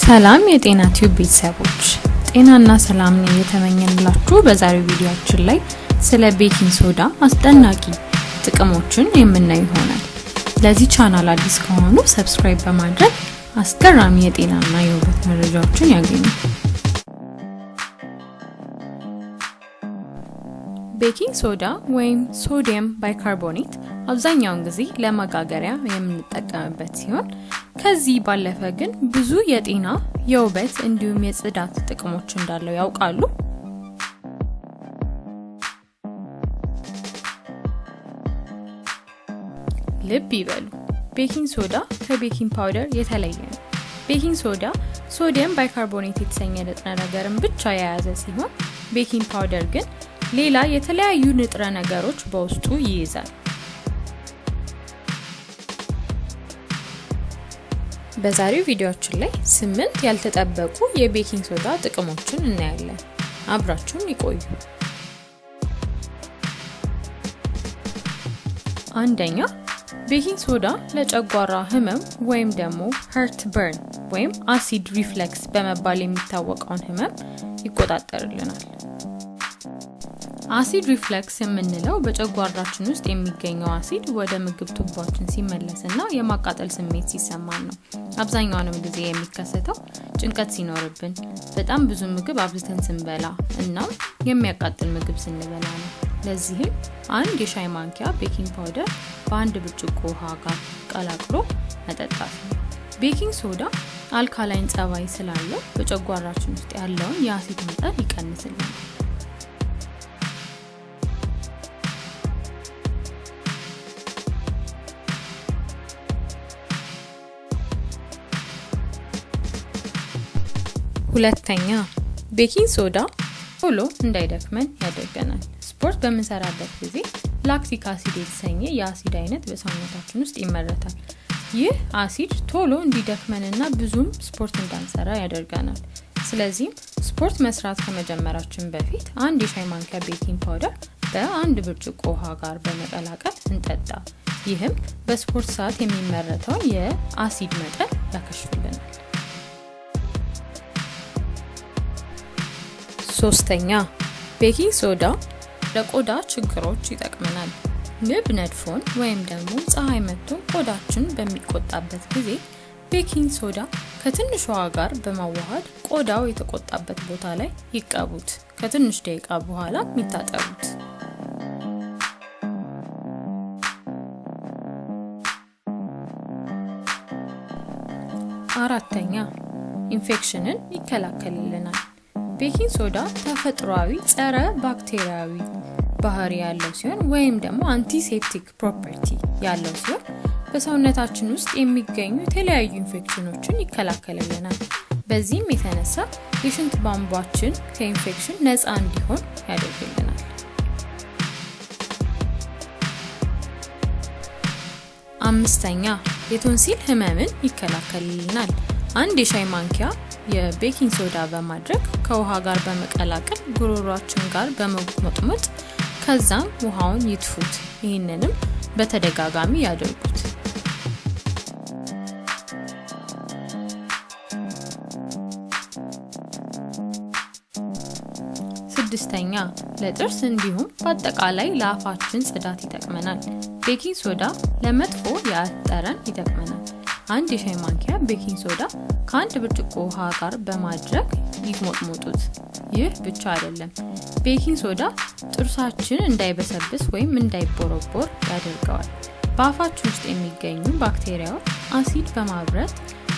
ሰላም የጤና ቲዩብ ቤተሰቦች ጤናና ሰላምን እየተመኘንላችሁ በዛሬው ቪዲዮአችን ላይ ስለ ቤኪንግ ሶዳ አስደናቂ ጥቅሞችን የምናይ ይሆናል። ለዚህ ቻናል አዲስ ከሆኑ ሰብስክራይብ በማድረግ አስገራሚ የጤናና የውበት መረጃዎችን ያገኙ። ቤኪንግ ሶዳ ወይም ሶዲየም ባይካርቦኔት አብዛኛውን ጊዜ ለማጋገሪያ የምንጠቀምበት ሲሆን ከዚህ ባለፈ ግን ብዙ የጤና የውበት እንዲሁም የጽዳት ጥቅሞች እንዳለው ያውቃሉ? ልብ ይበሉ፣ ቤኪንግ ሶዳ ከቤኪንግ ፓውደር የተለየ ነው። ቤኪንግ ሶዳ ሶዲየም ባይካርቦኔት የተሰኘ ንጥረ ነገርን ብቻ የያዘ ሲሆን ቤኪንግ ፓውደር ግን ሌላ የተለያዩ ንጥረ ነገሮች በውስጡ ይይዛል። በዛሬው ቪዲዮአችን ላይ 8 ያልተጠበቁ የቤኪንግ ሶዳ ጥቅሞችን እናያለን። አብራችሁን ይቆዩ። አንደኛ፣ ቤኪንግ ሶዳ ለጨጓራ ህመም ወይም ደግሞ heart burn ወይም አሲድ ሪፍለክስ በመባል የሚታወቀውን ህመም ይቆጣጠርልናል። አሲድ ሪፍለክስ የምንለው በጨጓራችን ውስጥ የሚገኘው አሲድ ወደ ምግብ ቱቦአችን ሲመለስና የማቃጠል ስሜት ሲሰማን ነው። አብዛኛውንም ጊዜ የሚከሰተው ጭንቀት ሲኖርብን፣ በጣም ብዙ ምግብ አብዝተን ስንበላ እና የሚያቃጥል ምግብ ስንበላ ነው። ለዚህም አንድ የሻይ ማንኪያ ቤኪንግ ፓውደር በአንድ ብርጭቆ ውሃ ጋር ቀላቅሎ መጠጣት ነው። ቤኪንግ ሶዳ አልካላይን ጸባይ ስላለው በጨጓራችን ውስጥ ያለውን የአሲድ መጠን ይቀንስልናል። ሁለተኛ፣ ቤኪንግ ሶዳ ቶሎ እንዳይደክመን ያደርገናል። ስፖርት በምንሰራበት ጊዜ ላክቲክ አሲድ የተሰኘ የአሲድ አይነት በሰውነታችን ውስጥ ይመረታል። ይህ አሲድ ቶሎ እንዲደክመንና ብዙም ስፖርት እንዳንሰራ ያደርገናል። ስለዚህ ስፖርት መስራት ከመጀመራችን በፊት አንድ የሻይ ማንኪያ ቤኪንግ ፓውደር በአንድ ብርጭቆ ውሃ ጋር በመቀላቀል እንጠጣ። ይህም በስፖርት ሰዓት የሚመረተውን የአሲድ መጠን ያከሽፍልናል። ሶስተኛ፣ ቤኪንግ ሶዳ ለቆዳ ችግሮች ይጠቅመናል። ንብ ነድፎን ወይም ደግሞ ፀሐይ መጥቶን ቆዳችን በሚቆጣበት ጊዜ ቤኪንግ ሶዳ ከትንሽ ውሃ ጋር በማዋሃድ ቆዳው የተቆጣበት ቦታ ላይ ይቀቡት። ከትንሽ ደቂቃ በኋላ ይታጠቡት። አራተኛ፣ ኢንፌክሽንን ይከላከልልናል። ቤኪንግ ሶዳ ተፈጥሯዊ ጸረ ባክቴሪያዊ ባህሪ ያለው ሲሆን ወይም ደግሞ አንቲሴፕቲክ ፕሮፐርቲ ያለው ሲሆን በሰውነታችን ውስጥ የሚገኙ የተለያዩ ኢንፌክሽኖችን ይከላከልልናል። በዚህም የተነሳ የሽንት ቧንቧችን ከኢንፌክሽን ነፃ እንዲሆን ያደርግልናል። አምስተኛ፣ የቶንሲል ህመምን ይከላከልልናል። አንድ የሻይ ማንኪያ የቤኪንግ ሶዳ በማድረግ ከውሃ ጋር በመቀላቀል ጉሮሯችን ጋር በመሞጥሞጥ ከዛም ውሃውን ይትፉት። ይህንንም በተደጋጋሚ ያደርጉት። ስድስተኛ፣ ለጥርስ እንዲሁም በአጠቃላይ ለአፋችን ጽዳት ይጠቅመናል። ቤኪንግ ሶዳ ለመጥፎ የአፍ ጠረን ይጠቅመናል። አንድ የሻይ ማንኪያ ቤኪንግ ሶዳ ከአንድ ብርጭቆ ውሃ ጋር በማድረግ ይሞጥሞጡት። ይህ ብቻ አይደለም፣ ቤኪንግ ሶዳ ጥርሳችን እንዳይበሰብስ ወይም እንዳይቦረቦር ያደርገዋል። በአፋችን ውስጥ የሚገኙ ባክቴሪያዎች አሲድ በማብረት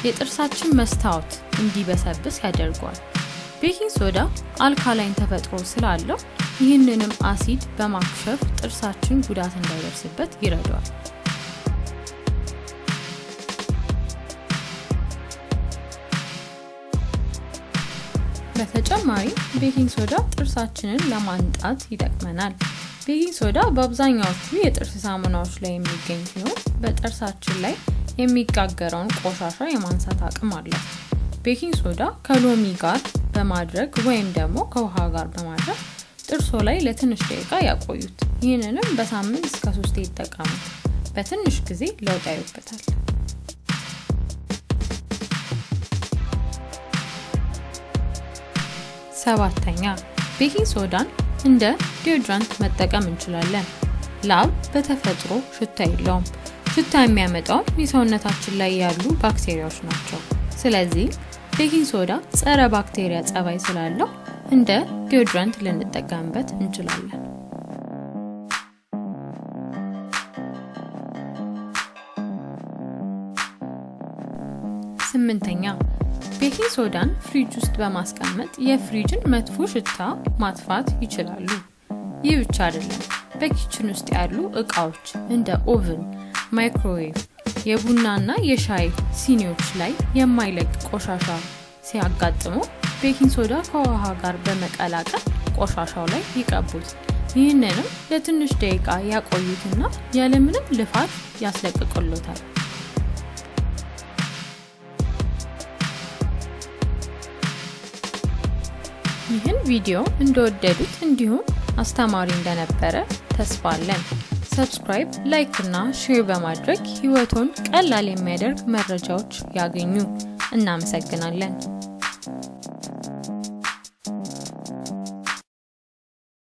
የጥርሳችን መስታወት እንዲበሰብስ ያደርገዋል። ቤኪንግ ሶዳ አልካላይን ተፈጥሮ ስላለው ይህንንም አሲድ በማክሸፍ ጥርሳችን ጉዳት እንዳይደርስበት ይረዳዋል። በተጨማሪ ቤኪንግ ሶዳ ጥርሳችንን ለማንጣት ይጠቅመናል። ቤኪንግ ሶዳ በአብዛኛዎቹ የጥርስ ሳሙናዎች ላይ የሚገኝ ሲሆን በጥርሳችን ላይ የሚጋገረውን ቆሻሻ የማንሳት አቅም አለው። ቤኪንግ ሶዳ ከሎሚ ጋር በማድረግ ወይም ደግሞ ከውሃ ጋር በማድረግ ጥርሶ ላይ ለትንሽ ደቂቃ ያቆዩት። ይህንንም በሳምንት እስከ 3 ይጠቀሙት። በትንሽ ጊዜ ለውጥ ያዩበታል። 7ኛ ቤኪንግ ሶዳን እንደ ዲዮድራንት መጠቀም እንችላለን። ላብ በተፈጥሮ ሽታ የለውም። ሽታ የሚያመጣው የሰውነታችን ላይ ያሉ ባክቴሪያዎች ናቸው። ስለዚህ ቤኪንግ ሶዳ ጸረ ባክቴሪያ ጸባይ ስላለው እንደ ዲዮድራንት ልንጠቀምበት እንችላለን። 8ኛ ቤኪንግ ሶዳን ፍሪጅ ውስጥ በማስቀመጥ የፍሪጅን መጥፎ ሽታ ማጥፋት ይችላሉ። ይህ ብቻ አይደለም፣ በኪችን ውስጥ ያሉ እቃዎች እንደ ኦቨን፣ ማይክሮዌቭ፣ የቡናና የሻይ ሲኒዎች ላይ የማይለቅ ቆሻሻ ሲያጋጥሙ ቤኪንግ ሶዳ ከውሃ ጋር በመቀላቀል ቆሻሻው ላይ ይቀቡት። ይህንንም ለትንሽ ደቂቃ ያቆዩትና ያለምንም ልፋት ያስለቅቁልዎታል። ይህን ቪዲዮ እንደወደዱት እንዲሁም አስተማሪ እንደነበረ ተስፋ አለን። ሰብስክራይብ፣ ላይክ እና ሼር በማድረግ ህይወቶን ቀላል የሚያደርግ መረጃዎች ያገኙ። እናመሰግናለን።